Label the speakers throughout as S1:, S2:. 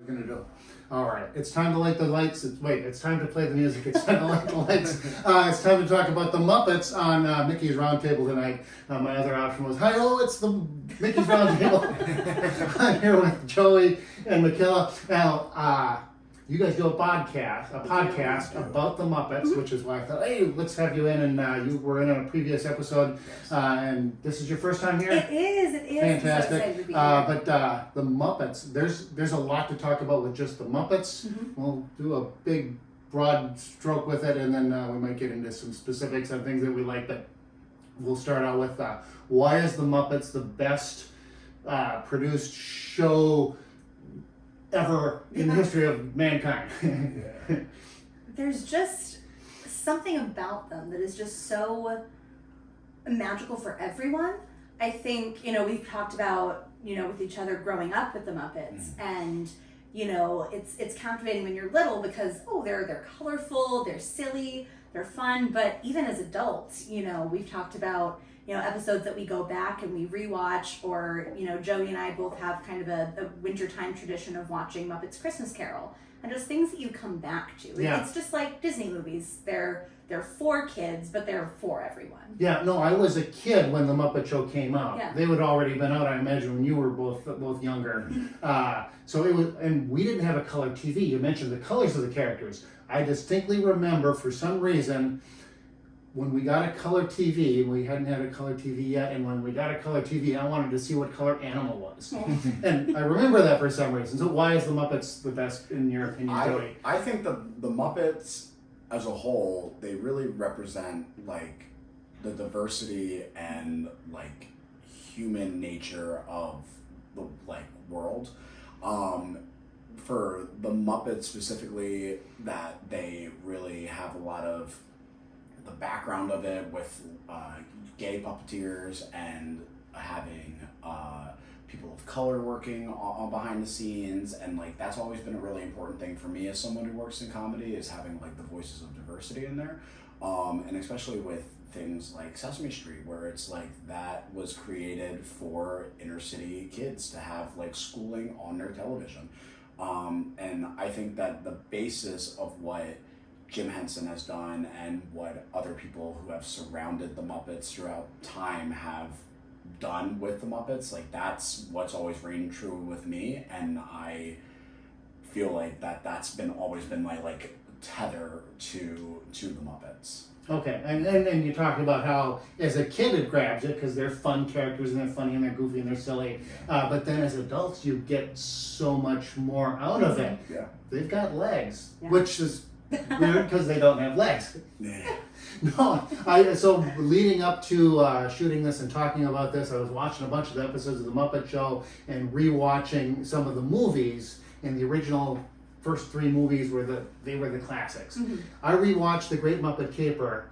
S1: We're gonna do. All right, it's time to light the lights. It's time to play the music. It's time to light the lights. It's time to talk about the Muppets on Mickey's Roundtable tonight. My other option was, hi-oh, it's the Mickey's Roundtable. I'm here with Joey and Michaela. Now, you guys do a podcast about the Muppets, which is why I thought, hey, let's have you in. And you were in a previous episode, and this is your first time here?
S2: It is.
S1: Fantastic.
S2: So to be
S1: but the Muppets, there's a lot to talk about with just the Muppets.
S2: Mm-hmm.
S1: We'll do a big, broad stroke with it, and then we might get into some specifics on things that we like. But we'll start out with why is the Muppets the best produced show ever in the history of mankind?
S2: There's just something about them that is just so magical for everyone. I think, we've talked about, with each other growing up with the Muppets, and, it's captivating when you're little because, they're colorful, they're silly, they're fun, but even as adults, we've talked about, episodes that we go back and we rewatch, or, Joey and I both have kind of a wintertime tradition of watching Muppets Christmas Carol, and just things that you come back to.
S1: Yeah.
S2: It's just like Disney movies. They're for kids, but they're for everyone.
S1: Yeah, no, I was a kid when the Muppet Show came out.
S2: Yeah.
S1: They would already been out, I imagine, when you were both younger. So it was, and we didn't have a color TV. You mentioned the colors of the characters. I distinctly remember, for some reason, when we got a color TV, we hadn't had a color TV yet, and when we got a color TV, I wanted to see what color animal was. And I remember that for some reason. So why is the Muppets the best, in your opinion, Joey?
S3: I think the Muppets as a whole, they really represent like the diversity and like human nature of the world. For the Muppets specifically, that they really have a lot of the background of it with gay puppeteers and having people of color working on behind the scenes, and that's always been a really important thing for me as someone who works in comedy, is having the voices of diversity in there, and especially with things like Sesame Street, where it's that was created for inner city kids to have schooling on their television, and I think that the basis of what Jim Henson has done and what other people who have surrounded the Muppets throughout time have done with the Muppets, that's what's always reigned true with me, and I feel that's always been my tether to the Muppets.
S1: Okay, and you talked about how as a kid it grabs it because they're fun characters and they're funny and they're goofy and they're silly, but then as adults you get so much more out of it.
S3: Yeah.
S1: They've got legs,
S2: Yeah.
S1: which is weird because they don't have legs.
S3: Yeah.
S1: No, so leading up to shooting this and talking about this, I was watching a bunch of the episodes of The Muppet Show and rewatching some of the movies, and the original first three movies were the classics.
S2: Mm-hmm.
S1: I rewatched The Great Muppet Caper,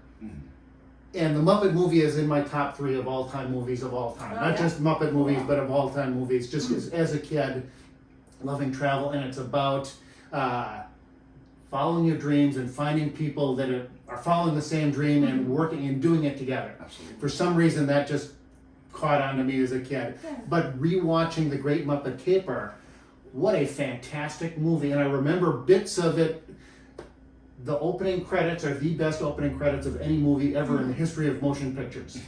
S1: and the Muppet movie is in my top 3 of all-time movies of all time. Not just Muppet movies, but of all-time movies, just as a kid, loving travel, and it's about following your dreams and finding people that are following the same dream and working and doing it together.
S3: Absolutely.
S1: For some reason, that just caught on to me as a kid.
S2: Yeah.
S1: But rewatching The Great Muppet Caper, what a fantastic movie. And I remember bits of it. The opening credits are the best opening credits of any movie ever in the history of motion pictures.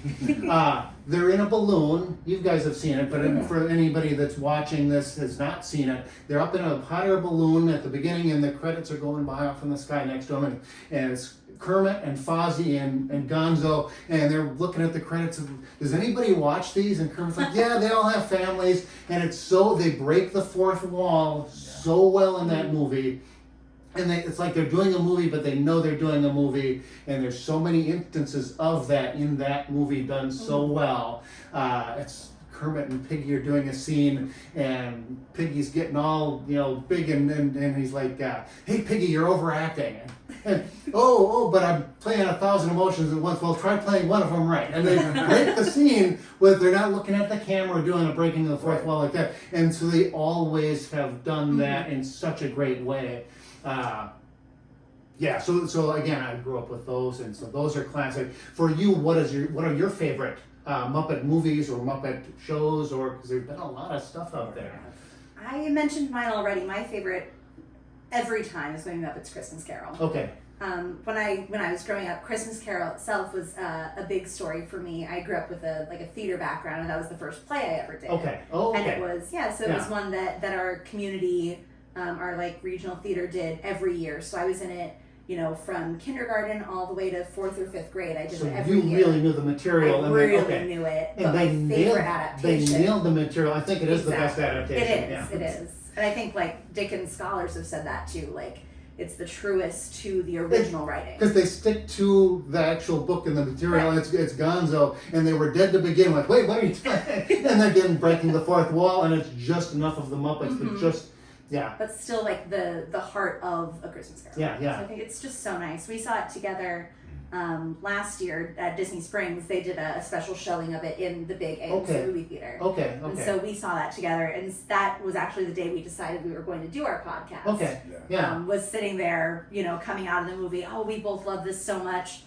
S1: They're in a balloon. You guys have seen it, but for anybody that's watching this has not seen it, they're up in a hot air balloon at the beginning, and the credits are going by off in the sky next to them, and it's Kermit and Fozzie and Gonzo, and they're looking at the credits of, does anybody watch these? And Kermit's like, yeah, they all have families, and they break the fourth wall so well in that movie. And it's like they're doing a movie, but they know they're doing a movie, and there's so many instances of that in that movie done so well. It's Kermit and Piggy are doing a scene, and Piggy's getting all big, and he's like, "Hey Piggy, you're overacting." And but I'm playing 1,000 emotions at once. Well, try playing one of them right. And they break the scene with they're not looking at the camera doing a breaking of the fourth wall like that. And so they always have done that in such a great way. So again, I grew up with those, and so those are classic. For you, what are your favorite Muppet movies or Muppet shows, or because there's been a lot of stuff out there?
S2: I mentioned mine already. My favorite every time is going to Muppets Christmas Carol.
S1: Okay.
S2: When I was growing up, Christmas Carol itself was a big story for me. I grew up with a theater background, and that was the first play I ever did.
S1: Okay. Oh, okay.
S2: And it was it was one that our community, our like regional theater did every year. So I was in it, from kindergarten all the way to 4th or 5th grade. I did it every year.
S1: You really knew the material.
S2: I really knew it.
S1: And
S2: but
S1: they
S2: my favorite adaptation.
S1: They nailed the material. I think it is the best adaptation.
S2: It is. And I think like Dickens scholars have said that too. Like it's the truest to the original writing.
S1: Because they stick to the actual book and the material. Right. It's Gonzo, and they were dead to begin with. Wait, what are you doing? And they're again breaking the fourth wall, and it's just enough of the Muppets, but just. Yeah.
S2: But still, like the heart of A Christmas Carol.
S1: Yeah.
S2: So I think it's just so nice. We saw it together last year at Disney Springs. They did a special showing of it in the big AMC movie theater.
S1: Okay.
S2: And so we saw that together, and that was actually the day we decided we were going to do our podcast.
S1: Okay. Yeah.
S2: Was sitting there, coming out of the movie. Oh, we both love this so much.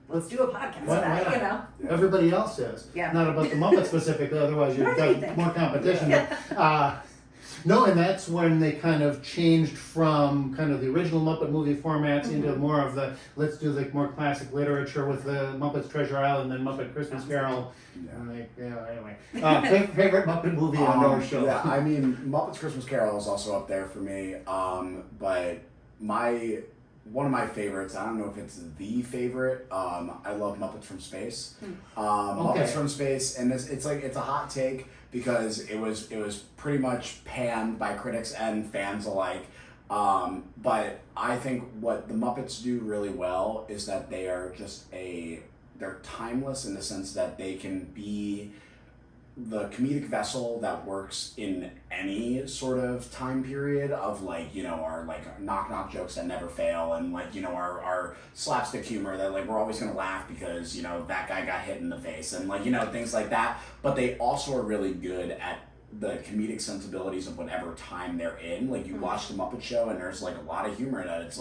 S2: Let's do a podcast about it.
S1: Yeah. Everybody else is.
S2: Yeah.
S1: Not about the Muppets specifically. Otherwise, you've got more competition. But, no, and that's when they kind of changed from kind of the original Muppet movie formats into more of the, let's do the more classic literature with the Muppets Treasure Island and Muppet Christmas Carol. And anyway. Favorite Muppet movie on our show?
S3: Yeah, I mean, Muppets Christmas Carol is also up there for me. But one of my favorites, I don't know if it's the favorite, I love Muppets from Space. Muppets from Space, and it's a hot take because it was pretty much panned by critics and fans alike. But I think what the Muppets do really well is that they are they're timeless in the sense that they can be the comedic vessel that works in any sort of time period of our knock jokes that never fail, and our slapstick humor that we're always gonna laugh because that guy got hit in the face, and things like that. But they also are really good at the comedic sensibilities of whatever time they're in. You watch the Muppet Show and there's a lot of humor in it.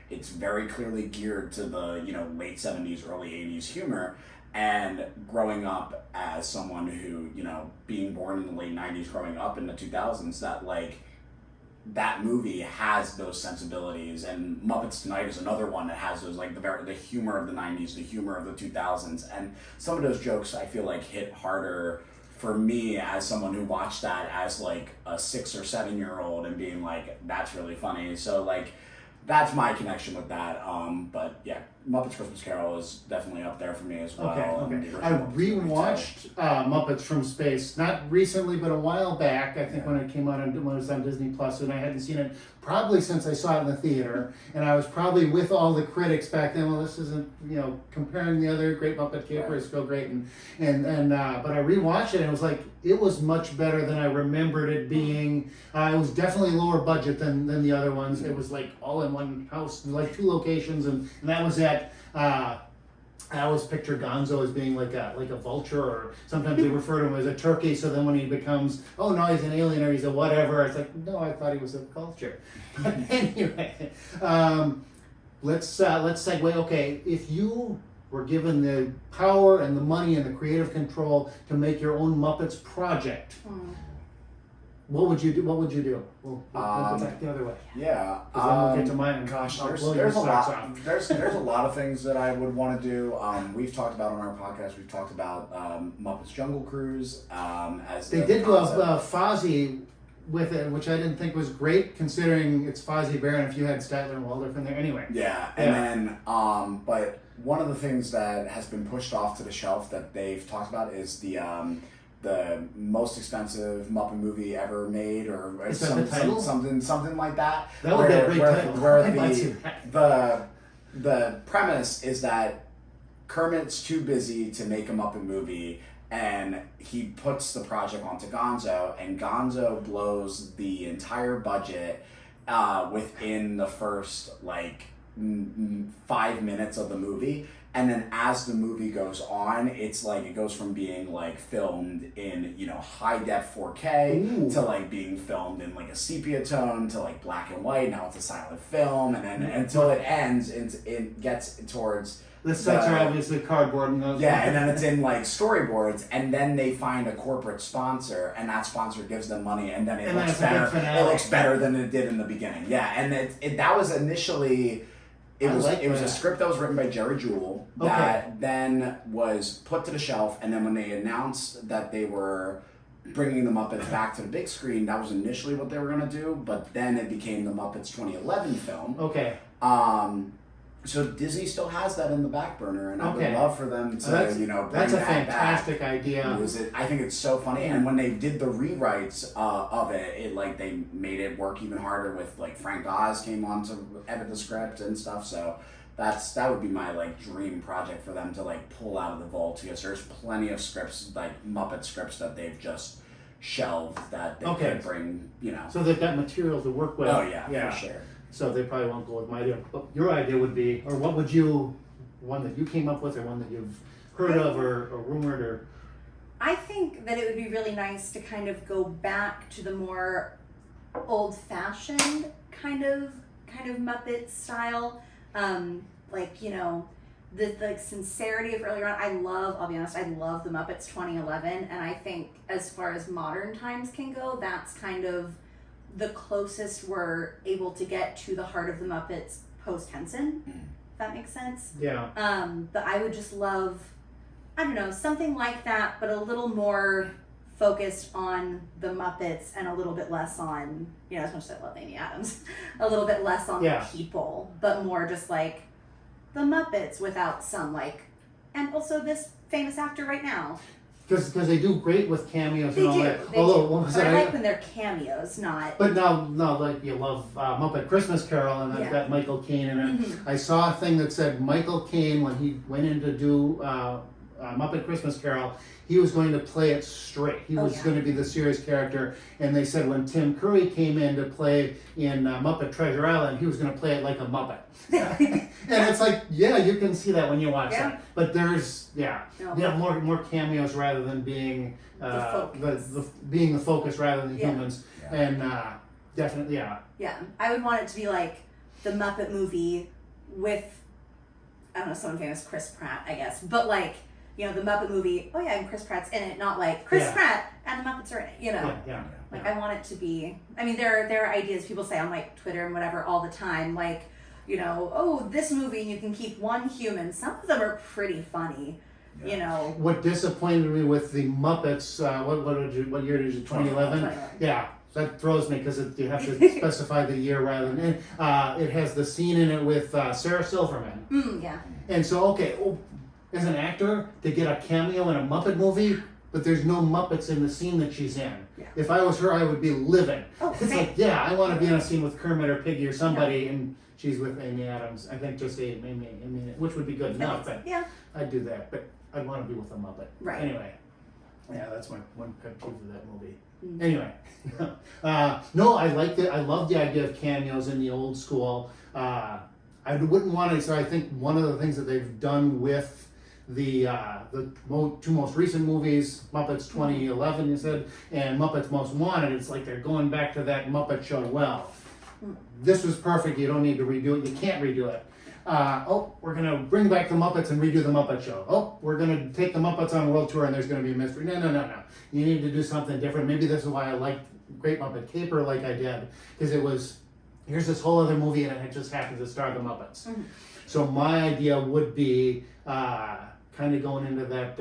S3: It's very clearly geared to the late 70s, early 80s humor. And growing up as someone who, being born in the late 90s, growing up in the 2000s, that movie has those sensibilities. And Muppets Tonight is another one that has those, the humor of the 90s, the humor of the 2000s. And some of those jokes I feel hit harder for me as someone who watched that as a 6 or 7 year old and being that's really funny. So that's my connection with that. But yeah, Muppets Christmas Carol is definitely up there for me as well.
S1: Okay. I rewatched Muppets from Space, not recently, but a while back. I think when it came out when it was on Disney Plus, and I hadn't seen it probably since I saw it in the theater. And I was probably with all the critics back then. Well, this isn't comparing the other Great Muppet Caper is still great, but I rewatched it and it was it was much better than I remembered it being. It was definitely lower budget than the other ones. It was all in one house, 2 locations, and that was it. I always picture Gonzo as being like a vulture, or sometimes they refer to him as a turkey. So then when he becomes, oh no, he's an alien or he's a whatever, it's no, I thought he was a vulture. But anyway, let's segue. Okay, if you were given the power and the money and the creative control to make your own Muppets project, what would you do? We'll go back the other way.
S3: Yeah.
S1: Then we'll get to mine. And
S3: gosh, there's a lot. There's a lot of things that I would want to do. We've talked about on our podcast. We've talked about Muppets Jungle Cruise. As
S1: they did do a Fozzie with it, which I didn't think was great considering it's Fozzie Bear, and if you had Statler and Waldorf in there anyway.
S3: Yeah, and then but one of the things that has been pushed off to the shelf that they've talked about is the most expensive Muppet movie ever made, or something like that.
S1: That would be a great title.
S3: Where the premise is that Kermit's too busy to make a Muppet movie, and he puts the project onto Gonzo, and Gonzo blows the entire budget within the first 5 minutes of the movie. And then as the movie goes on, it's it goes from being filmed in high def 4K to being filmed in a sepia tone to black and white. Now it's a silent film, and then until it ends, it gets towards
S1: The sets are obviously cardboard and those.
S3: Yeah, and then it's in like storyboards, and then they find a corporate sponsor, and that sponsor gives them money, and then it
S1: And then
S3: looks
S1: it's a big
S3: better.
S1: finale.
S3: It looks better than it did in the beginning. Yeah, and that was initially. It was a script that was written by Jerry Jewell that then was put to the shelf, and then when they announced that they were bringing the Muppets back to the big screen, that was initially what they were going to do, but then it became the Muppets 2011 film.
S1: Okay.
S3: So Disney still has that in the back burner, and I would
S1: Okay.
S3: love for them to,
S1: That's-
S3: bring
S1: That's a
S3: that
S1: fantastic
S3: back.
S1: idea.
S3: I think it's so funny, and when they did the rewrites of it, like they made it work even harder with like Frank Oz came on to edit the script and stuff. So that would be my like dream project for them to like pull out of the vault, because there's plenty of scripts like Muppet scripts that they've just shelved that they could bring.
S1: So they've got material to work with.
S3: Oh yeah, for sure.
S1: So they probably won't go with my idea. But your idea would be, or what would you, one that you came up with, or one that you've heard of, or rumored, or?
S2: I think that it would be really nice to kind of go back to the more old-fashioned kind of Muppet style, like the sincerity of earlier on. I'll be honest, I love the Muppets 2011, and I think as far as modern times can go, that's kind of the closest we're able to get to the heart of the Muppets post Henson. If that makes sense.
S1: Yeah.
S2: But I would just love, I don't know, something like that, but a little more focused on the Muppets and a little bit less on, as much as I love Amy Adams, a little bit less on the people, but more just like the Muppets without some and also this famous actor right now.
S1: Because they do great with cameos
S2: They
S1: and all
S2: do.
S1: that.
S2: They
S1: Although,
S2: do.
S1: what was
S2: But
S1: it?
S2: I like when they're cameos, not.
S1: But now, like you love Muppet Christmas Carol, and I've got Michael Caine in it.
S2: Mm-hmm.
S1: I saw a thing that said Michael Caine, when he went in to do Muppet Christmas Carol, he was going to play it straight. He was going to be the serious character. And they said when Tim Curry came in to play in Muppet Treasure Island, he was going to play it like a Muppet. And it's like, you can see that when you watch that. But there's, more cameos rather than being being the focus rather than humans.
S3: Yeah.
S1: And definitely,
S2: Yeah, I would want it to be like the Muppet movie with, I don't know, someone famous, Chris Pratt, I guess. But the Muppet movie, and Chris Pratt's in it, not like Chris Pratt and the Muppets are in it, I want it to be, there are ideas people say on Twitter and whatever all the time, this movie and you can keep one human. Some of them are pretty funny,
S1: What disappointed me with the Muppets, what year did you, 2011?
S2: 2011.
S1: Yeah, that throws me because you have to specify the year rather than, it has the scene in it with Sarah Silverman.
S2: Yeah.
S1: And so, as an actor, to get a cameo in a Muppet movie, but there's no Muppets in the scene that she's in.
S2: Yeah.
S1: If I was her, I would be livid. It's
S2: same.
S1: I want to be in a scene with Kermit or Piggy or somebody, and she's with Amy Adams. I think just Amy, which would be good enough. But I'd do that, but I'd want to be with a Muppet.
S2: Right.
S1: Anyway, that's my one pet peeve of that movie.
S2: Mm-hmm.
S1: Anyway, no, I liked it. I love the idea of cameos in the old school. I wouldn't want to. So I think one of the things that they've done with the two most recent movies, Muppets 2011, you said, and Muppets Most Wanted, it's like they're going back to that Muppet show. Well, this was perfect. You don't need to redo it. You can't redo it. We're going to bring back the Muppets and redo the Muppet Show. We're going to take the Muppets on a world tour and there's going to be a mystery. No. You need to do something different. Maybe this is why I liked Great Muppet Caper like I did, because it was, here's this whole other movie and it just happens to star the Muppets. Mm-hmm. So my idea would be kind of going into that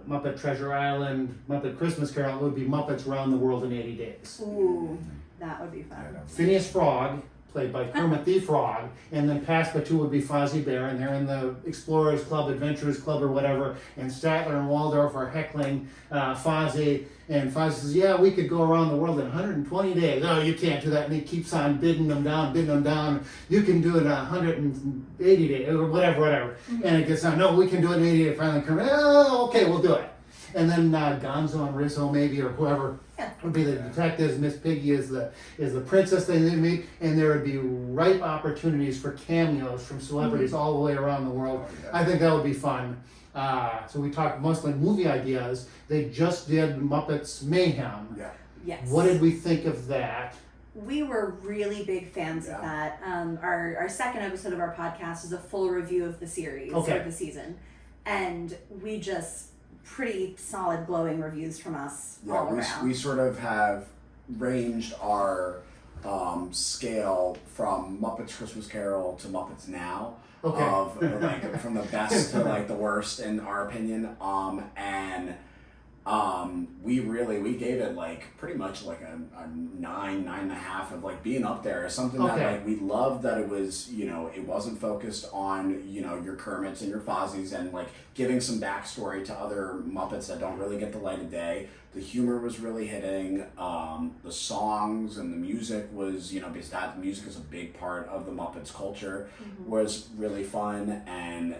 S1: Muppet Treasure Island, Muppet Christmas Carol. It would be Muppets Around the World in 80 Days.
S2: Ooh, that would be fun.
S1: Phineas Frog, played by Kermit the Frog, and then Passepartout would be Fozzie Bear, and they're in the Explorers Club, Adventurers Club, or whatever, and Statler and Waldorf are heckling Fozzie, and Fozzie says, we could go around the world in 120 days. Oh, you can't do that, and he keeps on bidding them down. You can do it in 180 days, or whatever,
S2: Mm-hmm.
S1: and it gets on, no, we can do it in 80 days. Finally, Kermit, okay, we'll do it. And then Gonzo and Rizzo, maybe, or whoever would be the detectives. Miss Piggy is the princess they meet, and there would be ripe opportunities for cameos from celebrities all the way around the world. I think that would be fun. So we talked mostly movie ideas. They just did Muppets Mayhem.
S2: Yes.
S1: What did we think of that?
S2: We were really big fans of that. Our second episode of our podcast is a full review of the series or the season, and we just pretty solid glowing reviews from us all around.
S3: We sort of have ranged our scale from Muppets Christmas Carol to Muppets Now.
S1: Okay.
S3: Of like from the best to like the worst in our opinion. We gave it like pretty much like a 9.5 of like being up there. Something that like we loved that it was, you know, it wasn't focused on, you know, your Kermits and your Fozzies and like giving some backstory to other Muppets that don't really get the light of day. The humor was really hitting. The songs and the music was, you know, because that music is a big part of the Muppets culture, was really fun, and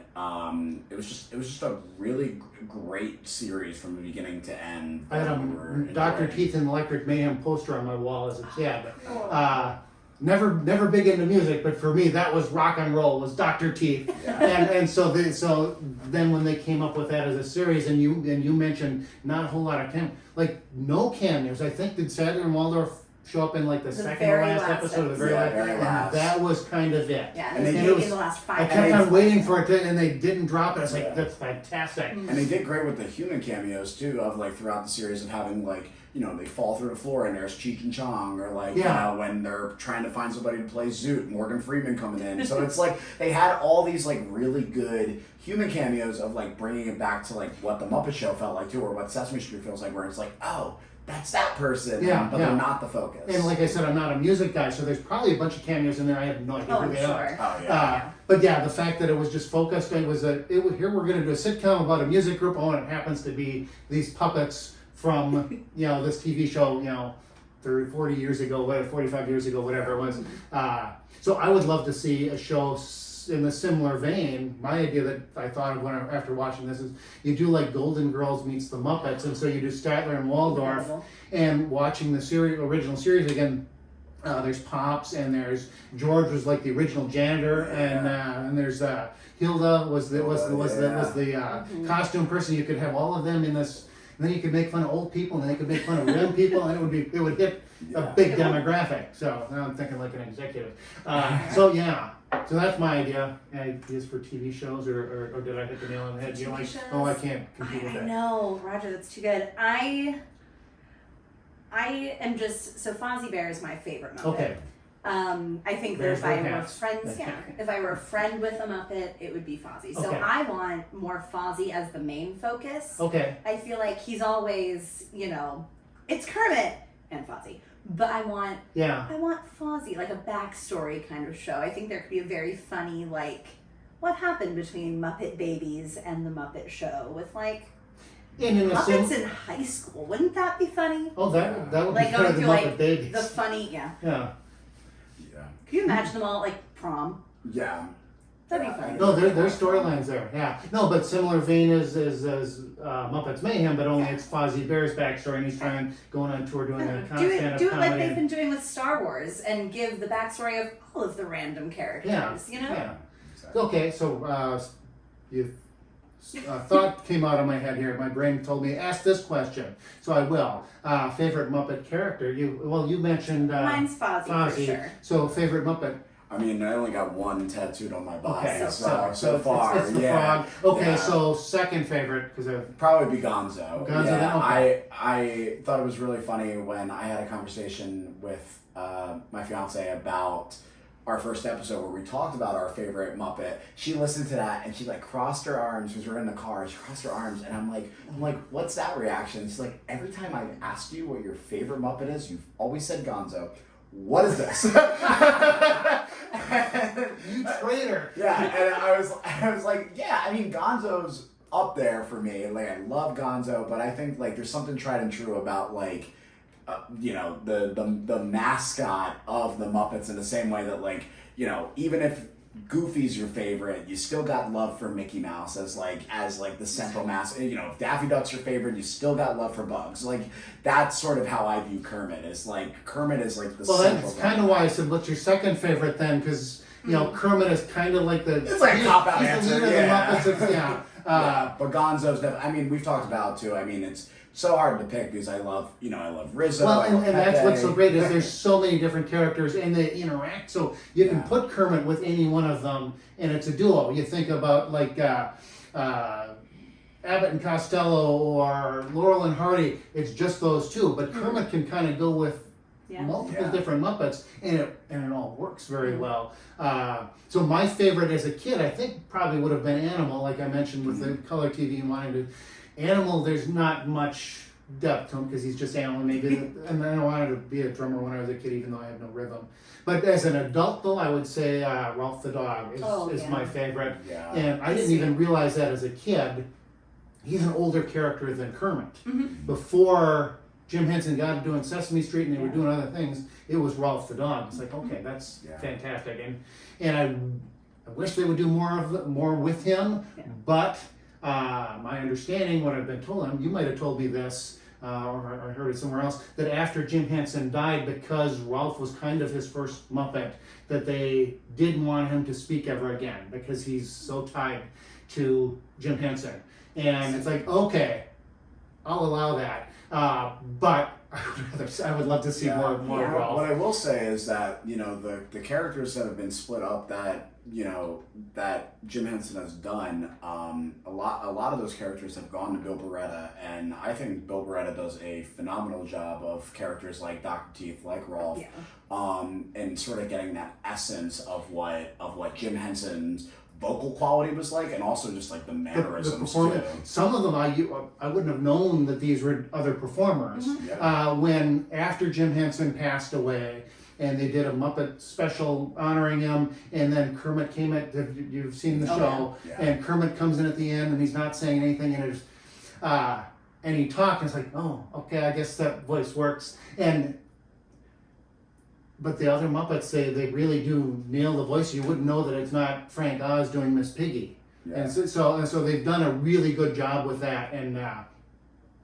S3: it was just a really great series from the beginning to end.
S1: I had Dr. Teeth and Electric Mayhem poster on my wall as a kid. Never big into music, but for me that was rock and roll, was Dr. Teeth. And so then when they came up with that as a series, and you mentioned not a whole lot of no cameos. I think did Sadler and Waldorf show up in like the second or last episode, the very last. That was kind of it.
S2: Yeah,
S3: and
S2: maybe in the last 5
S1: I kept on waiting for it to, and they didn't drop it. I was like, that's fantastic.
S3: And they did great with the human cameos too, of like throughout the series of having like, you know, they fall through the floor and there's Cheech and Chong, or like, you know, when they're trying to find somebody to play Zoot, Morgan Freeman coming in. So it's like they had all these like really good human cameos of like bringing it back to like what the Muppet Show felt like too, or what Sesame Street feels like, where it's like, oh, that's that person, but they're not the focus.
S1: And like I said, I'm not a music guy, so there's probably a bunch of cameos in there. I have no idea who they are.
S3: Oh, yeah.
S1: But yeah, the fact that it was just focused, here we're going to do a sitcom about a music group. Oh, and it happens to be these puppets from this TV show, 30, 40 years ago, 45 years ago, whatever it was. So I would love to see a show in a similar vein. My idea that I thought of after watching this is you do like Golden Girls meets the Muppets, and so you do Statler and Waldorf, and watching the original series again. There's Pops, and there's George was like the original janitor, and there's Hilda was the costume person. You could have all of them in this. And then you could make fun of old people, and then they could make fun of young people, and it would hit a big demographic. So now I'm thinking like an executive. So that's my idea. Ideas for TV shows, or did I hit the nail on the head? You're like, I can't compete with that.
S2: I know, Roger, that's too good. I am so Fozzie Bear is my favorite Muppet.
S1: Okay.
S2: I think that if I were friends, if I were a friend with a Muppet, it would be Fozzie. So I want more Fozzie as the main focus.
S1: Okay.
S2: I feel like he's always, it's Kermit and Fozzie. But I want Fozzie, like a backstory kind of show. I think there could be a very funny, like, what happened between Muppet Babies and the Muppet Show with like Muppets in high school. Wouldn't that be funny?
S1: Oh, that would
S2: like
S1: be better than Muppet Babies.
S2: The funny,
S1: Yeah.
S2: Can you imagine them all at like prom?
S3: Yeah.
S2: That'd be funny.
S1: No, there's storylines there. Yeah. No, but similar vein as Muppets Mayhem, but only it's Fozzie Bear's backstory, and he's going on tour doing a stand-up
S2: do it
S1: comedy.
S2: like they've been doing with Star Wars, and give the backstory of all of the random characters.
S1: Yeah. Okay, so thought came out of my head here. My brain told me ask this question, so I will. Favorite Muppet character? You mentioned.
S2: Mine's Fozzie for sure.
S1: So favorite Muppet.
S3: I mean, I only got one tattooed on my body,
S1: Okay,
S3: so far.
S1: It's the frog. Okay, so second favorite, because
S3: probably be Gonzo. I thought it was really funny when I had a conversation with my fiance about our first episode where we talked about our favorite Muppet. She listened to that and she like crossed her arms because we were in the car. She crossed her arms and I'm like, what's that reaction? She's like, every time I've asked you what your favorite Muppet is, you've always said Gonzo. What is this?
S1: You traitor.
S3: Yeah, and I was like, yeah, I mean, Gonzo's up there for me. Like, I love Gonzo, but I think like there's something tried and true about like, the mascot of the Muppets in the same way that like, even if Goofy's your favorite, you still got love for Mickey Mouse as the central mascot. If Daffy Duck's your favorite, you still got love for Bugs. Like, that's sort of how I view Kermit. Is like Kermit is like the central. Well, that's
S1: kind of why I said, what's your second favorite then? Because Kermit is kind of like the.
S3: It's like a cop out answer.
S1: The Muppets.
S3: But Gonzo's definitely. I mean, we've talked about it too. I mean, it's so hard to pick because I love Rizzo.
S1: Well,
S3: I love
S1: and that's what's so
S3: Pepe.
S1: great is there's so many different characters and they interact. So you can
S3: Yeah.
S1: put Kermit with any one of them, and it's a duo. You think about like Abbott and Costello or Laurel and Hardy. It's just those two, but Kermit can kind of go with
S2: Yeah.
S1: multiple
S3: Yeah.
S1: different Muppets, and it all works very well. So my favorite as a kid, I think, probably would have been Animal, like I mentioned with the color TV and wanting to. Animal, there's not much depth to him because he's just Animal. Maybe, and I wanted to be a drummer when I was a kid, even though I have no rhythm. But as an adult, though, I would say Ralph the dog is
S2: Yeah.
S1: my favorite.
S3: Yeah.
S1: And I didn't even realize that as a kid. He's an older character than Kermit.
S2: Mhm.
S1: Before Jim Henson got doing Sesame Street and they were doing other things, it was Ralph the dog. It's like, okay, that's
S3: Yeah.
S1: fantastic. And I wish they would do more with him,
S2: Yeah.
S1: but my understanding, what I've been told, and you might have told me this, or I heard it somewhere else, that after Jim Henson died, because Ralph was kind of his first Muppet, that they didn't want him to speak ever again because he's so tied to Jim Henson. And it's like, okay, I'll allow that. But I would love to see
S3: Yeah.
S1: more
S2: Yeah.
S1: of Ralph.
S3: What I will say is that the characters that have been split up that that Jim Henson has done, a lot of those characters have gone to Bill Beretta, and I think Bill Beretta does a phenomenal job of characters like Dr. Teeth, like Rolf,
S2: Yeah.
S3: and sort of getting that essence of what Jim Henson's vocal quality was like, and also just like the
S1: The
S3: mannerisms
S1: performance.
S3: too.
S1: Some of them I wouldn't have known that these were other performers.
S3: Yeah.
S1: When after Jim Henson passed away, and they did a Muppet special honoring him, and then Kermit came you've seen the
S2: Oh,
S1: show,
S3: yeah.
S1: and Kermit comes in at the end, and he's not saying anything, and and he talks, and it's like, oh, okay, I guess that voice works, but the other Muppets, they really do nail the voice. You wouldn't know that it's not Frank Oz doing Miss Piggy.
S3: Yeah.
S1: And so they've done a really good job with that, and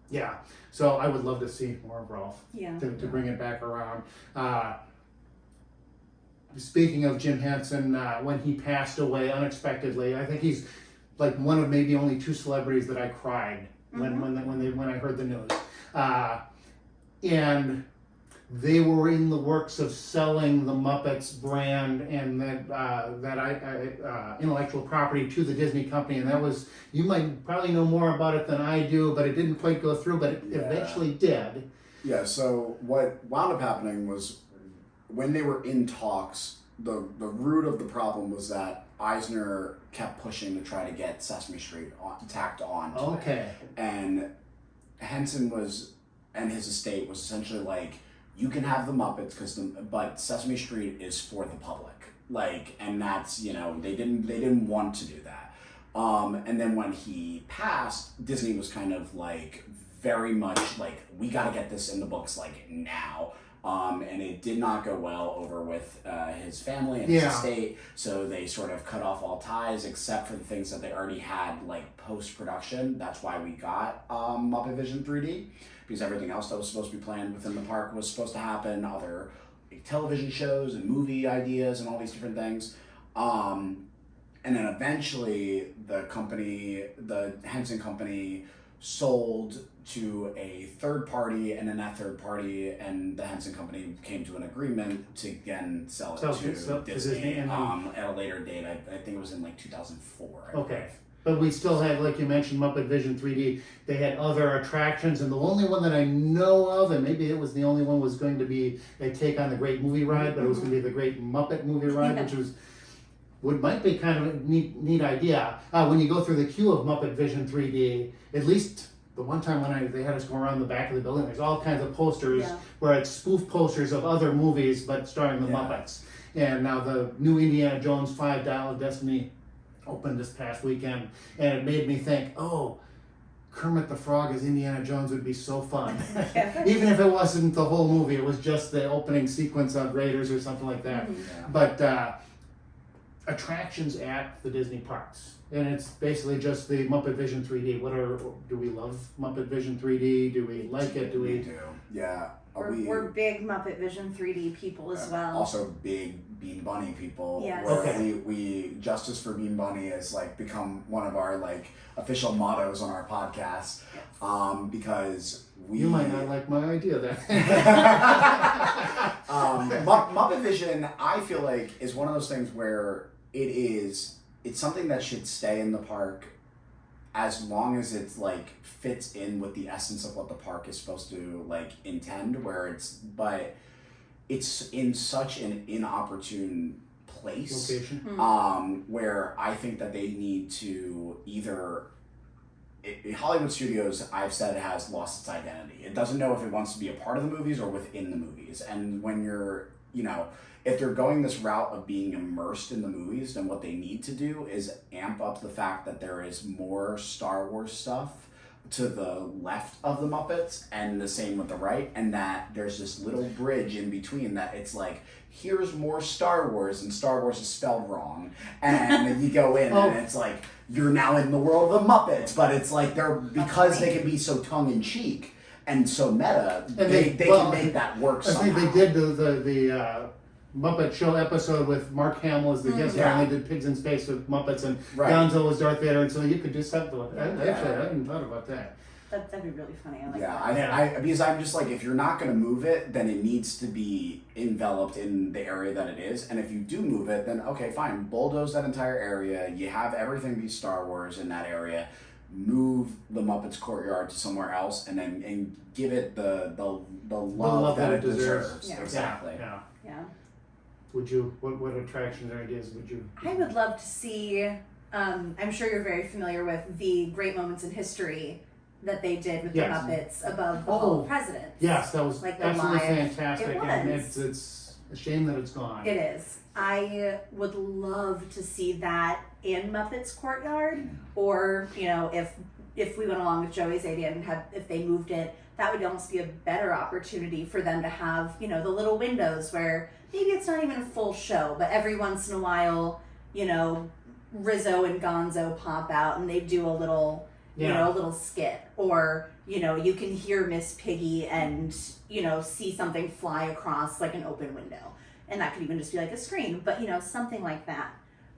S1: yeah. So I would love to see more of Ralph
S2: Yeah.
S1: to bring it back around. Speaking of Jim Henson, when he passed away unexpectedly, I think he's like one of maybe only two celebrities that I cried when I heard the news, and they were in the works of selling the Muppets brand and that intellectual property to the Disney company, and that was, you might probably know more about it than I do, but it didn't quite go through, but it eventually did.
S3: Yeah, so what wound up happening was when they were in talks, the root of the problem was that Eisner kept pushing to try to get Sesame Street tacked on to it.
S1: Okay.
S3: And Henson and his estate was essentially like, you can have the Muppets but Sesame Street is for the public. Like, and that's, they didn't want to do that. And then when he passed, Disney was kind of like very much like, we got to get this in the books like now. And it did not go well over with his family and his estate, so they sort of cut off all ties except for the things that they already had like post-production. That's why we got Muppet Vision 3D, because everything else that was supposed to be planned within the park was supposed to happen, other television shows and movie ideas and all these different things. And then eventually the Henson company sold to a third party, and then that third party and the Henson company came to an agreement to again sell it to Disney
S1: and
S3: at a later date. I think it was in like 2004.
S1: Okay. But we still had, like you mentioned, Muppet Vision 3D. They had other attractions, and the only one that I know of, and maybe it was the only one, was going to be a take on the Great Movie Ride, but it was going to be the Great Muppet Movie Ride, which might be kind of a neat idea. When you go through the queue of Muppet Vision 3D, at least the one time when they had us go around the back of the building, there's all kinds of posters where it's spoof posters of other movies, but starring the Muppets. And now the new Indiana Jones 5 Dial of Destiny opened this past weekend, and it made me think, oh, Kermit the Frog as Indiana Jones would be so fun. Even if it wasn't the whole movie, it was just the opening sequence of Raiders or something like that. But attractions at the Disney parks, and it's basically just the Muppet Vision 3D. Do we love Muppet Vision 3D? Do we like it?
S3: We do. Yeah.
S2: We're big Muppet Vision 3D people as well.
S3: Also big Bean Bunny people.
S2: Yes.
S3: Where
S1: Okay.
S3: we Justice for Bean Bunny has like become one of our like official mottos on our podcast. Because we
S1: You might not like my idea then.
S3: Muppet Vision, I feel like, is one of those things where it's something that should stay in the park as long as it's like fits in with the essence of what the park is supposed to like intend, but it's in such an inopportune place.
S1: Location.
S3: Where I think that they need to either Hollywood Studios, I've said, has lost its identity. It doesn't know if it wants to be a part of the movies or within the movies. And when you're, if they're going this route of being immersed in the movies, then what they need to do is amp up the fact that there is more Star Wars stuff to the left of the Muppets and the same with the right, and that there's this little bridge in between that it's like, here's more Star Wars, and Star Wars is spelled wrong, and you go in and it's like, you're now in the world of the Muppets, but it's like because they can be so tongue-in-cheek and so meta, they can make that work somehow.
S1: I think they did the Muppet Show episode with Mark Hamill as the guest star, and they did Pigs in Space with Muppets, and Gonzo was Darth Vader, and so you could just have actually, I hadn't thought about that.
S2: That'd be really funny. I like
S3: that. Because I'm just like, if you're not going to move it, then it needs to be enveloped in the area that it is. And if you do move it, then okay, fine, bulldoze that entire area. You have everything be Star Wars in that area. Move the Muppets courtyard to somewhere else, and give it the love that it deserves.
S2: Yeah.
S3: Exactly.
S2: Yeah.
S1: Would you? What attractions or ideas would you?
S2: I would love to see. I'm sure you're very familiar with the Great Moments in History that they did with the Muppets above the Hall of Presidents.
S1: Yes, that was
S2: like the
S1: absolutely
S2: live,
S1: fantastic,
S2: it was.
S1: and it's a shame that it's gone.
S2: It is. I would love to see that in Muppets Courtyard, or if we went along with Joey's idea and if they moved it, that would almost be a better opportunity for them to have the little windows where maybe it's not even a full show, but every once in a while, Rizzo and Gonzo pop out and they do a little. A little skit, or you can hear Miss Piggy and see something fly across like an open window, and that could even just be like a screen, but something like that.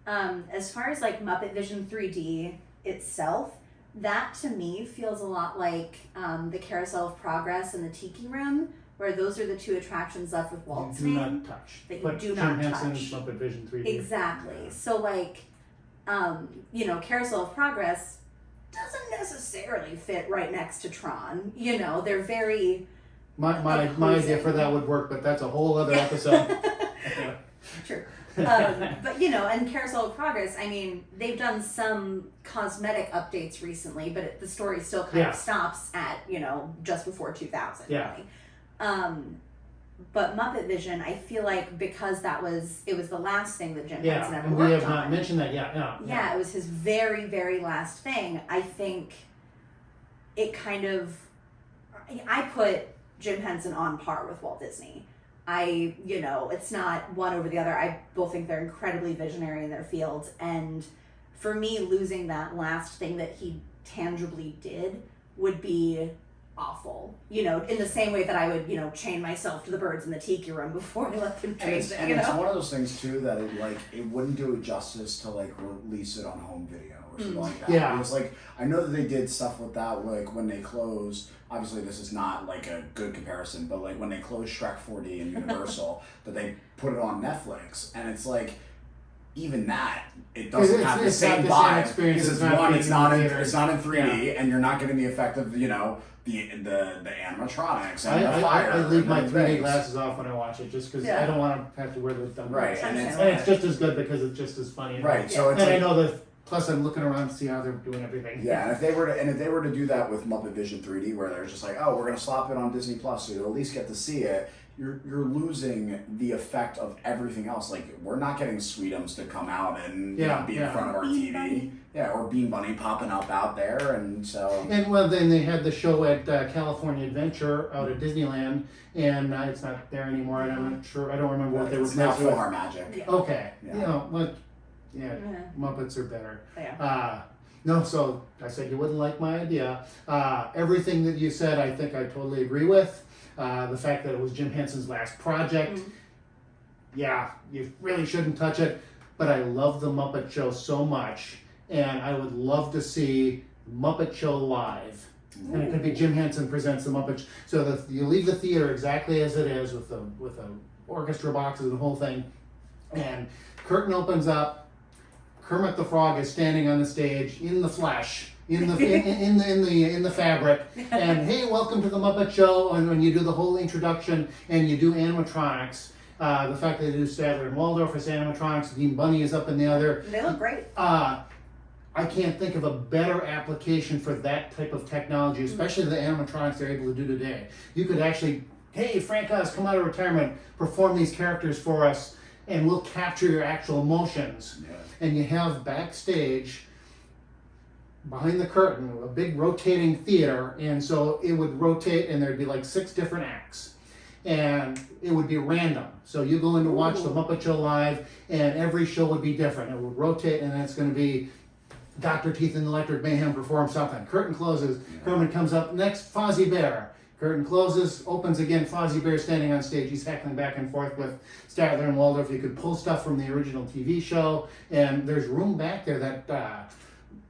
S2: As far as like Muppet Vision 3D itself, that to me feels a lot like the Carousel of Progress and the Tiki Room, where those are the two attractions left with Walt's
S1: You do
S2: name
S1: not touch.
S2: that you
S1: But
S2: do
S1: Jim
S2: not
S1: Henson's
S2: touch.
S1: Muppet Vision 3D.
S2: Exactly. So like, Carousel of Progress doesn't necessarily fit right next to Tron. They're very
S1: My idea for that would work, but that's a whole other episode.
S2: True. But and Carousel of Progress, I mean, they've done some cosmetic updates recently, but the story still kind of stops at just before 2000.
S1: Yeah.
S2: Really. But Muppet Vision, I feel like because it was the last thing that Jim Henson ever
S1: and
S2: worked
S1: we have
S2: on.
S1: not mentioned that yet.
S2: Yeah, it was his very, very last thing. I think it kind of, I put Jim Henson on par with Walt Disney. It's not one over the other. I both think they're incredibly visionary in their fields. And for me, losing that last thing that he tangibly did would be awful. In the same way that I would, chain myself to the birds in the Tiki Room before I let them change it.
S3: And it's one of those things too that it wouldn't do it justice to like release it on home video or something like that.
S1: Yeah.
S3: Because like I know that they did stuff with that, like when they closed. Obviously, this is not like a good comparison, but like when they closed Shrek 4D and Universal, that they put it on Netflix, and it's like. Even that, it doesn't have the same vibe because it's not in 3D, and you're not getting the effect of the animatronics and the fire.
S1: I leave my
S3: and
S1: 3D
S3: things.
S1: glasses off when I watch it, just because I don't want to have to wear the dumb
S3: Right,
S1: glasses.
S3: and
S1: it's just as good because it's just as funny.
S3: Right, so it's
S1: and
S3: like,
S1: I know that. Plus, I'm looking around to see how they're doing everything.
S3: Yeah, and if they were to do that with Muppet Vision 3D, where they're just like, oh, we're gonna slap it on Disney Plus, so you'll at least get to see it. You're losing the effect of everything else. Like we're not getting Sweetums to come out and be in front of our
S2: Bean
S3: TV.
S2: Bunny.
S3: Yeah, or Bean Bunny popping up out there, and so.
S1: And well, then they had the show at California Adventure out at Disneyland, and it's not there anymore. And I'm not sure. I don't remember what they were
S3: It's now
S1: replaced with.
S3: PhilharMagic.
S2: Yeah.
S1: Okay,
S2: Yeah.
S1: Muppets are better.
S2: Yeah.
S1: No, so I said you wouldn't like my idea. Everything that you said, I think I totally agree with. The fact that it was Jim Henson's last project, yeah, you really shouldn't touch it. But I love the Muppet Show so much, and I would love to see Muppet Show live. And it could be Jim Henson presents the Muppet Show. So you leave the theater exactly as it is with the orchestra boxes and the whole thing, and curtain opens up. Kermit the Frog is standing on the stage in the flesh, in the fabric, and hey, welcome to the Muppet Show. And when you do the whole introduction and you do animatronics, the fact that they do Statler and Waldorf as animatronics, Dean Bunny is up in the other.
S2: They look great.
S1: I can't think of a better application for that type of technology, especially the animatronics they're able to do today. You could actually, hey, Frank Oz, come out of retirement, perform these characters for us, and we'll capture your actual emotions.
S3: Yeah.
S1: And you have backstage, behind the curtain, a big rotating theater, and so it would rotate, and there'd be like 6 different acts. And it would be random. So you go in to watch the Muppet Show live, and every show would be different. It would rotate, and it's going to be Dr. Teeth and Electric Mayhem perform something. Curtain closes, Kermit comes up, next, Fozzie Bear. Curtain closes, opens again, Fozzie Bear standing on stage. He's heckling back and forth with Statler and Waldorf. You could pull stuff from the original TV show, and there's room back there. That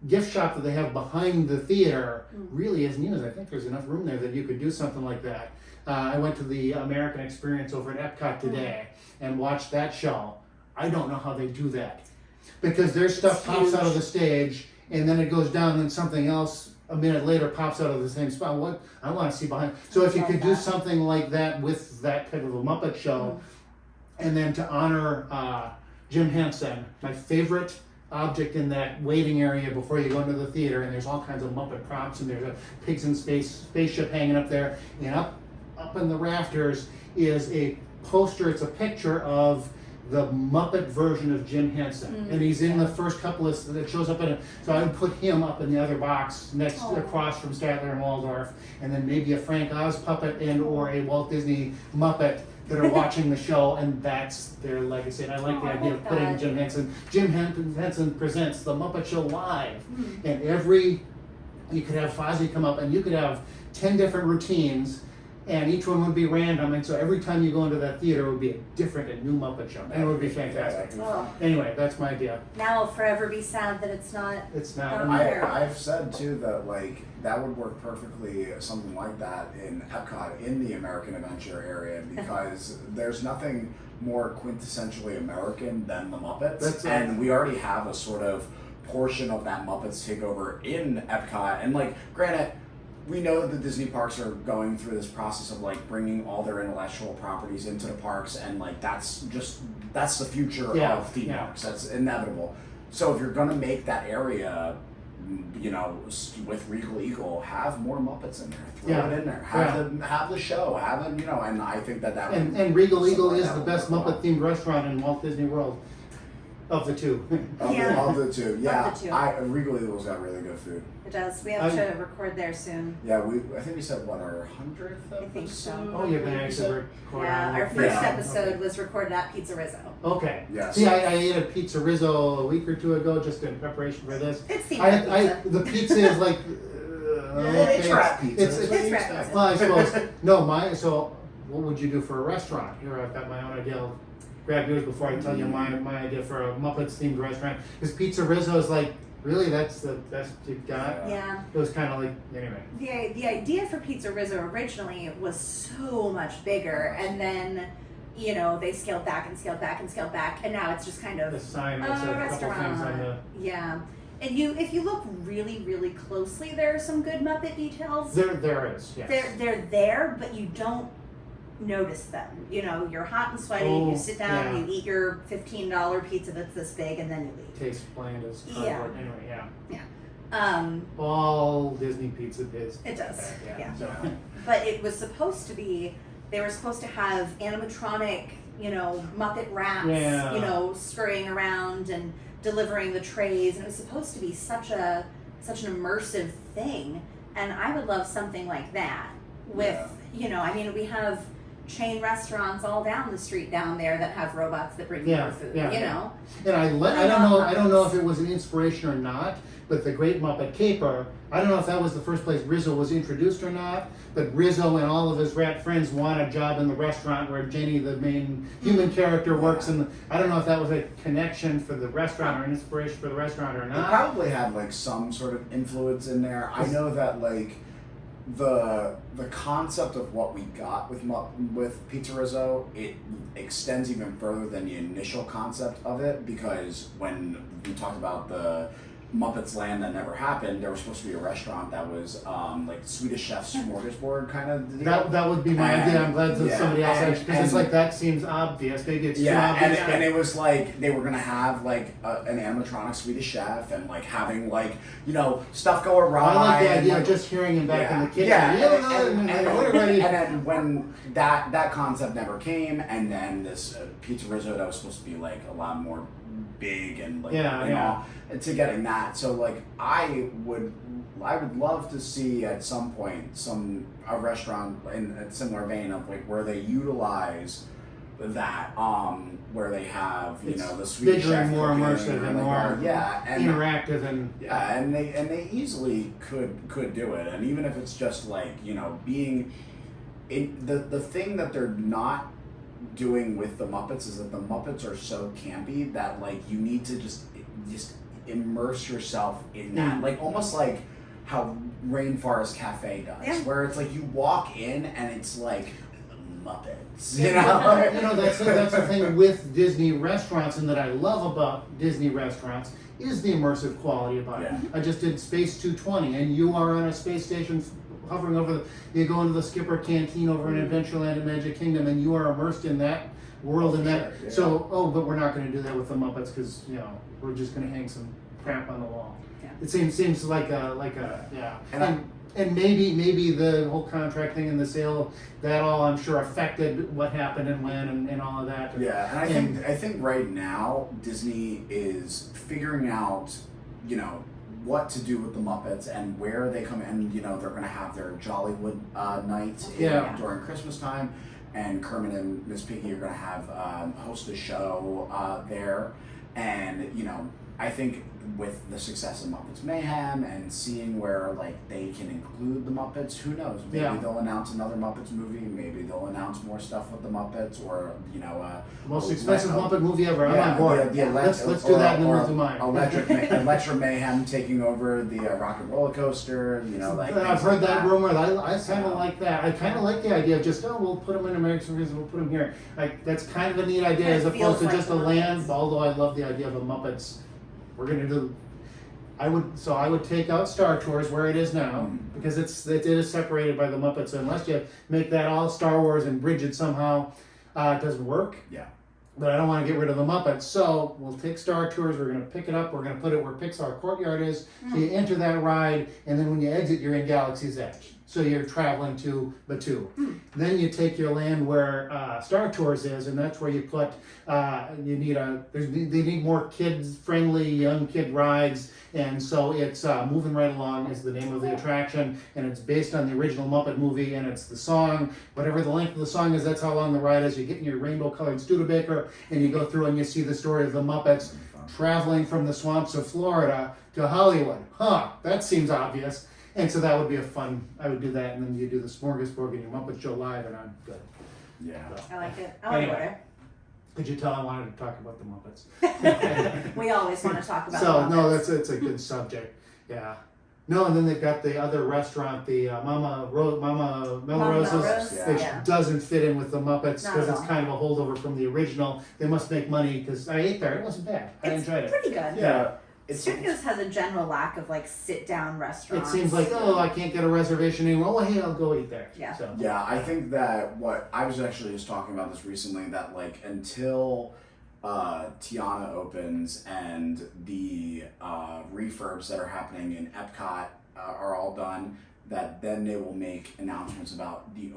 S1: gift shop that they have behind the theater really isn't used. I think there's enough room there that you could do something like that. I went to the American Experience over at Epcot today and watched that show. I don't know how they do that, because their stuff pops out of the stage and then it goes down and something else a minute later pops out of the same spot. What I want to see behind. So if you could do something like that with that type of a Muppet Show, and then to honor Jim Henson, my favorite object in that waiting area before you go into the theater, and there's all kinds of Muppet props, and there's a Pigs in Space spaceship hanging up there, and up in the rafters is a poster. It's a picture of the Muppet version of Jim Henson, and he's in the first couple of that shows up in it. So I would put him up in the other box across from Statler and Waldorf, and then maybe a Frank Oz puppet and or a Walt Disney Muppet that are watching the show, and that's their legacy. And I like the idea of putting Jim Henson. Jim Henson presents the Muppet Show live, and you could have Fozzie come up, and you could have 10 different routines. And each one would be random, and so every time you go into that theater, it would be a different and new Muppet Show, and it would be fantastic. Anyway, that's my idea.
S2: Now I'll forever be sad that it's not.
S1: It's not.
S3: I've said too that like that would work perfectly, something like that in Epcot in the American Adventure area, because there's nothing more quintessentially American than the Muppets, and we already have a sort of portion of that Muppets takeover in Epcot, and like granted. We know that the Disney parks are going through this process of like bringing all their intellectual properties into the parks, and like that's the future of theme parks. That's inevitable. So if you're gonna make that area, you know, with Regal Eagle, have more Muppets in there. Throw it in there. Have the show. Have it, you know. And I think that would.
S1: And Regal Eagle is the best Muppet themed restaurant in Walt Disney World. Of the two.
S3: Of the two, yeah.
S2: Of the two.
S3: Regal Eagle's got really good food.
S2: It does. We have to record there soon.
S3: Yeah, I think we said, what, our 100th episode?
S2: I think so.
S1: Oh, you're going to actually record.
S2: Yeah, our first episode was recorded at Pizza Rizzo.
S1: Okay.
S3: Yeah.
S1: See, I ate a Pizza Rizzo a week or two ago just in preparation for this.
S2: It's pizza.
S1: The pizza is like...
S3: It's rat pizza.
S2: It's rat pizza.
S1: Well, I suppose. No, so what would you do for a restaurant? Here, I've got my own idea. I'll grab yours before I tell you my idea for a Muppets themed restaurant. Because Pizza Rizzo is like, really, that's the best you've got?
S2: Yeah.
S1: It was kind of like, anyway.
S2: The idea for Pizza Rizzo originally was so much bigger, and then, you know, they scaled back and scaled back and scaled back, and now it's just kind of
S1: the sign that said a couple things on the...
S2: Yeah. And if you look really, really closely, there are some good Muppet details.
S1: There is, yes.
S2: They're there, but you don't notice them. You know, you're hot and sweaty, you sit down, you eat your $15 pizza that's this big, and then you leave.
S1: Tastes bland as cardboard. Anyway, all Disney pizza is.
S2: It does, yeah.
S1: So.
S2: But it was supposed to be, they were supposed to have animatronic, you know, Muppet rats, you know, scurrying around and delivering the trays, and it was supposed to be such an immersive thing, and I would love something like that with, you know, I mean, we have chain restaurants all down the street down there that have robots that bring you
S1: Yeah,
S2: your food.
S1: yeah.
S2: You know.
S1: And I don't know if it was an inspiration or not, but the Great Muppet Caper, I don't know if that was the first place Rizzo was introduced or not, but Rizzo and all of his rat friends want a job in the restaurant where Jenny, the main human character, works. And I don't know if that was a connection for the restaurant or an inspiration for the restaurant or
S3: It
S1: not.
S3: probably had like some sort of influence in there. I know that like the concept of what we got with Pizza Rizzo, it extends even further than the initial concept of it, because when we talked about the Muppets Land that never happened, there was supposed to be a restaurant that was like Swedish Chef's smorgasbord kind of deal.
S1: That would be my idea. I'm glad that
S3: yeah,
S1: somebody else actually, because it's
S3: and-
S1: like that seems obvious. Maybe it's too
S3: Yeah,
S1: obvious.
S3: and it was like they were gonna have like an animatronic Swedish chef and like having like stuff go awry.
S1: I like the
S3: and,
S1: idea
S3: like,
S1: of just hearing him back in the kitchen.
S3: Yeah,
S1: and
S3: then when that concept never came, and then this Pizza Rizzo that was supposed to be like a lot more big and like to getting that. So like I would love to see at some point a restaurant in a similar vein of like where they utilize that where they have the Swedish
S1: bigger
S3: chef
S1: and more
S3: cooking,
S1: immersive and
S3: like,
S1: more
S3: and
S1: interactive and
S3: and they easily could do it. And even if it's just like being the thing that they're not doing with the Muppets is that the Muppets are so campy that like you need to just immerse yourself in that, like almost like how Rainforest Cafe does, where it's like you walk in and it's like Muppets,
S1: that's the thing with Disney restaurants, and that I love about Disney restaurants is the immersive quality about it. I just did Space 220, and you are on a space station hovering over you go into the Skipper Canteen over in Adventureland and Magic Kingdom, and you are immersed in that world and that.
S3: Sure, yeah.
S1: So, but we're not going to do that with the Muppets because we're just going to hang some crap on the wall.
S2: Yeah.
S1: It seems like a and maybe the whole contract thing and the sale, that all I'm sure affected what happened and when and all of that.
S3: Yeah, and I think right now Disney is figuring out what to do with the Muppets and where they come in. They're going to have their Jollywood night during Christmas time, and Kermit and Miss Piggy are going to have host a show there. And I think with the success of Muppets Mayhem and seeing where like they can include the Muppets, who knows? Maybe they'll announce another Muppets movie. Maybe they'll announce more stuff with the Muppets, or
S1: most expensive Muppet movie ever. I'm on board. Let's do that, and then we'll do mine.
S3: Electric Mayhem taking over the Rock and Roller Coaster.
S1: I've heard that rumor. I kind of like that. I kind of like the idea of just we'll put them in American movies, we'll put them here. That's kind of a neat idea as opposed to just a land. Although I love the idea of a Muppets. We're gonna do. I would take out Star Tours where it is now, because it is separated by the Muppets. So unless you make that all Star Wars and bridge it somehow, it doesn't work.
S3: Yeah.
S1: But I don't want to get rid of the Muppets, so we'll take Star Tours. We're going to pick it up. We're going to put it where Pixar Courtyard is. So you enter that ride, and then when you exit, you're in Galaxy's Edge. So you're traveling to Batuu. Then you take your land where Star Tours is, and that's where you put. They need more kids-friendly, young kid rides, and so it's Moving Right Along is the name of the attraction, and it's based on the original Muppet movie, and it's the song. Whatever the length of the song is, that's how long the ride is. You get in your rainbow-colored Studebaker, and you go through and you see the story of the Muppets traveling from the swamps of Florida to Hollywood. That seems obvious. And so that would be I would do that, and then you do the smorgasbord and your Muppet Show live, and I'm good.
S3: Yeah.
S2: I like it. I like it.
S1: Could you tell I wanted to talk about the Muppets?
S2: We always want to talk about
S1: So,
S2: the
S1: no,
S2: Muppets.
S1: it's a good subject. Yeah. No, and then they've got the other restaurant, the Mama Melroses,
S2: Melrose,
S1: which
S2: yeah.
S1: doesn't fit in with the Muppets
S2: Not
S1: because
S2: at
S1: it's
S2: all.
S1: kind of a holdover from the original. They must make money because I ate there. It wasn't bad. I
S2: It's
S1: enjoyed it.
S2: pretty good.
S3: Yeah.
S2: Studios has a general lack of like sit-down
S1: It
S2: restaurants.
S1: seems like, I can't get a reservation anymore. Well, hey, I'll go eat there.
S2: Yeah.
S1: So.
S3: Yeah, I think that what I was actually just talking about this recently, that like until Tiana opens and the refurbs that are happening in Epcot are all done, that then they will make announcements about the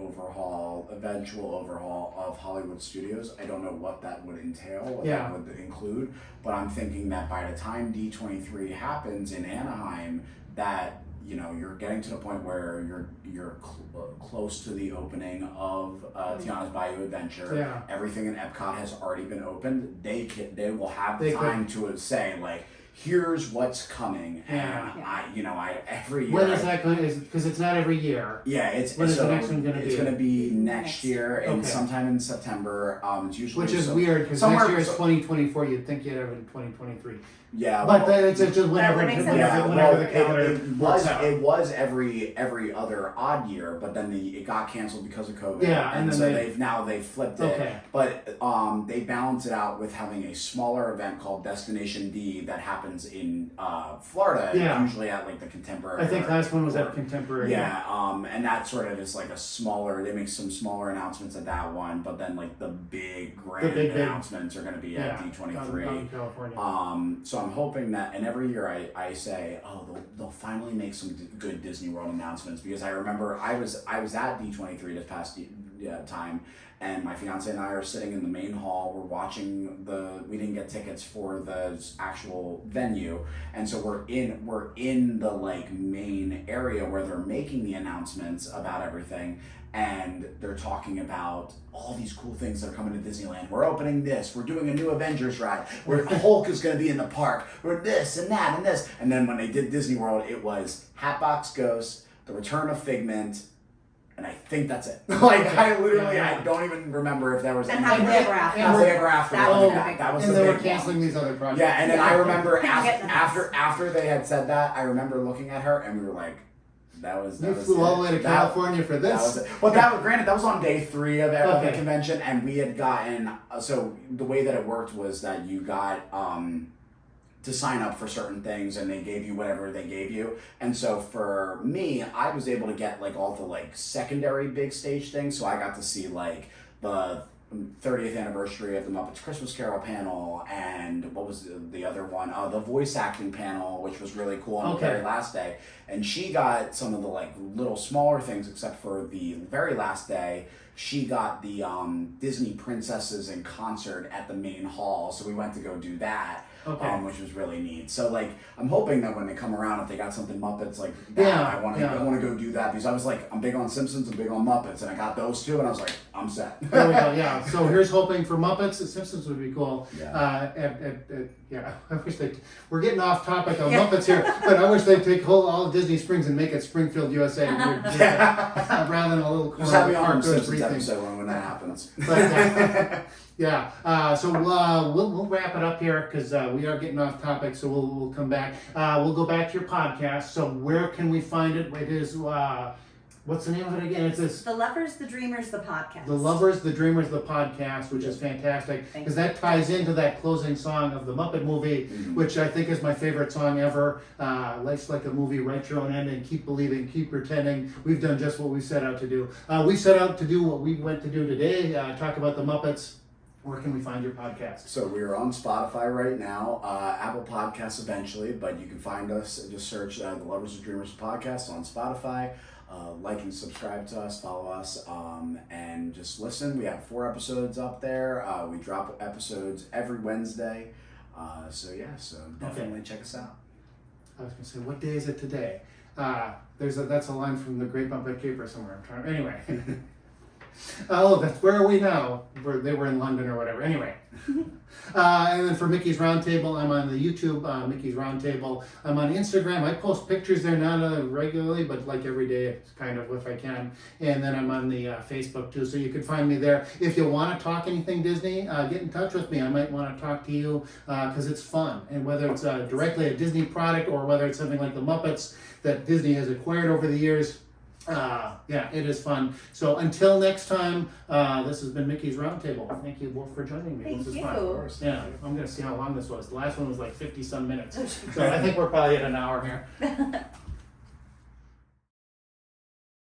S3: eventual overhaul of Hollywood Studios. I don't know what that would entail, what that would include, but I'm thinking that by the time D23 happens in Anaheim, that you're getting to the point where you're close to the opening of Tiana's Bayou Adventure.
S1: Yeah.
S3: Everything in Epcot has already been opened. They will have the
S1: They
S3: time to say like, here's what's coming, and I every year.
S1: When is that going? Because it's not every year.
S3: Yeah,
S1: When is the next one going to be?
S3: It's going to be next year, and
S1: Okay.
S3: sometime in September. It's usually
S1: Which is weird because next
S3: somewhere-
S1: year is 2024. You'd think you'd have it in 2023.
S3: Yeah,
S1: But
S3: well,
S1: it's just whenever,
S2: That makes sense.
S1: whenever the calendar
S3: it
S1: works out.
S3: was every other odd year, but then it got canceled because of COVID.
S1: Yeah,
S3: and
S1: and then
S3: so
S1: they-
S3: they've flipped it.
S1: Okay.
S3: But they balance it out with having a smaller event called Destination D that happens in Florida,
S1: Yeah.
S3: usually at like the Contemporary.
S1: I think last one was at
S3: or-
S1: Contemporary.
S3: Yeah, and that sort of is like a smaller. They make some smaller announcements at that one, but then like the big grand
S1: big
S3: announcements are going to be at D23.
S1: out in California.
S3: So I'm hoping that, and every year I say, oh, they'll finally make some good Disney World announcements, because I remember I was at D23 this past time, and my fiance and I are sitting in the main hall. We're watching we didn't get tickets for the actual venue, and so we're in the like main area where they're making the announcements about everything. And they're talking about all these cool things that are coming to Disneyland. We're opening this. We're doing a new Avengers ride. Where Hulk is going to be in the park. We're this and that and this. And then when they did Disney World, it was Hatbox Ghost, The Return of Figment, and I think that's it. Like I literally, I don't even remember if there was.
S2: And
S3: anything.
S2: Happily Ever After.
S3: Happily Ever After.
S2: That
S1: was
S3: That was
S1: and
S3: the
S1: they were
S3: big
S1: canceling
S3: one.
S1: these other projects.
S3: Yeah, and then I remember
S2: Getting the
S3: after they had said that, I remember looking at her and we were like, that was
S1: You flew all the way to California for
S3: That was
S1: this.
S3: it. Well, that was on day 3 of the
S1: Okay.
S3: convention, and we had gotten so the way that it worked was that you got to sign up for certain things, and they gave you whatever they gave you. And so for me, I was able to get like all the like secondary big stage things, so I got to see like the 30th anniversary of the Muppets Christmas Carol panel, and what was the other one? The voice acting panel, which was really cool on the very last day. And she got some of the like little smaller things, except for the very last day. She got the Disney princesses in concert at the main hall, so we went to go do that. Which was really neat. So like, I'm hoping that when they come around, if they got something Muppets like that, I want to go do that, because I was like, I'm big on Simpsons, I'm big on Muppets, and I got those two, and I was like, I'm set.
S1: There we go. Yeah. So here's hoping for Muppets. The Simpsons would be cool.
S3: Yeah.
S1: I wish we're getting off topic on Muppets here, but I wish they'd take all of Disney Springs and make it Springfield, USA, rather than a little corner.
S3: Just have me on the
S1: cartoon
S3: Simpsons
S1: thing.
S3: episode when that happens.
S1: But, so we'll wrap it up here because we are getting off topic. So we'll come back. We'll go back to your podcast. So where can we find it? It is what's the name of it again? It's this.
S2: The Lovers, the Dreamers, the podcast.
S1: The Lovers, the Dreamers, the podcast, which is fantastic because that ties into that closing song of the Muppet movie, which I think is my favorite song ever. Life's like a movie, write your own ending, keep believing, keep pretending. We've done just what we set out to do. We set out to do what we went to do today, talk about the Muppets. Where can we find your podcast?
S3: So we are on Spotify right now, Apple Podcasts eventually, but you can find us, just search the Lovers and Dreamers podcast on Spotify. Like and subscribe to us, follow us, and just listen. We have 4 episodes up there. We drop episodes every Wednesday. So definitely check us out.
S1: I was going to say, what day is it today? That's a line from the Great Muppet Caper somewhere. Anyway. Oh, where are we now? They were in London or whatever. Anyway. And then for Mickey's Roundtable, I'm on the YouTube, Mickey's Roundtable. I'm on Instagram. I post pictures there, not regularly, but like every day, kind of, if I can. And then I'm on the Facebook too, so you can find me there. If you want to talk anything Disney, get in touch with me. I might want to talk to you because it's fun. And whether it's directly a Disney product or whether it's something like the Muppets that Disney has acquired over the years, it is fun. So until next time, this has been Mickey's Roundtable. Thank you both for joining me.
S2: Thank
S1: this is
S2: you.
S1: fun. Of course. Yeah, I'm going to see how long this was. The last one was like 50 some minutes. So I think we're probably at an hour here.